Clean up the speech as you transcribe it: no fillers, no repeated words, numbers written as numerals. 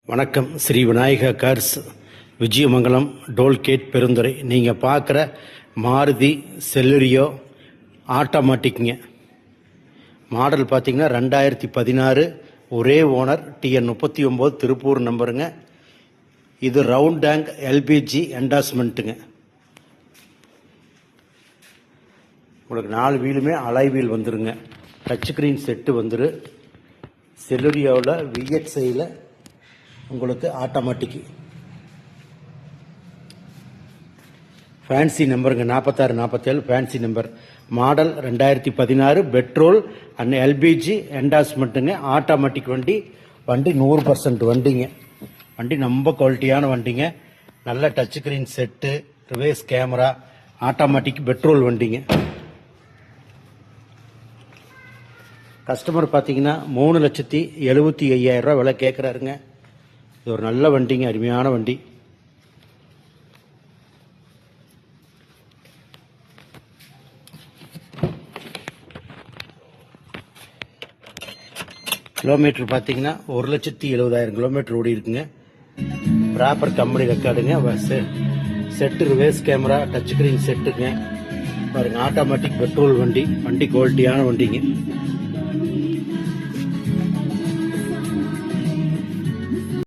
வணக்கம். Sri Vinayaka cars, Vijayamangalam, toll gate, Perundurai. நீங்கள் பார்க்குற மாருதி செலுரியோ ஆட்டோமேட்டிக்குங்க. மாடல் பார்த்தீங்கன்னா 2016, ஒரே ஓனர், TN 39, திருப்பூர் நம்பருங்க. இது ரவுண்ட் டேங்க் LPG என்டாஸ்மெண்ட்டுங்க. உங்களுக்கு 4 வீலுமே அலாய் வீல் வந்துருங்க. டச் ஸ்க்ரீன் செட்டு வந்துரு. செலுரியோவில் VXIயில் உங்களுக்கு ஆட்டோமேட்டிக் ஃபேன்சி நம்பருங்க. 46, 47 fancy number. Model 2016, petrol and LPG என்டாஸ்மெண்ட்டுங்க. ஆட்டோமேட்டிக் வண்டி 100% வண்டிங்க. வண்டி ரொம்ப குவாலிட்டியான வண்டிங்க. நல்ல touch screen set, reverse camera, automatic petrol வண்டிங்க. கஸ்டமர் பார்த்தீங்கன்னா 3,75,000 விலை கேட்குறாருங்க. இது ஒரு நல்ல வண்டிங்க, அருமையான வண்டி. கிலோமீட்டர் பார்த்தீங்கன்னா 1,70,000 கிலோமீட்டர் ஓடி இருக்குங்க. ப்ராப்பர் கம்பெனி ரெக்கார்டுங்க. Set, reverse camera, touch screen செட்டுங்க. பாருங்க, ஆட்டோமேட்டிக் பெட்ரோல் வண்டி. வண்டி குவாலிட்டியான வண்டிங்க.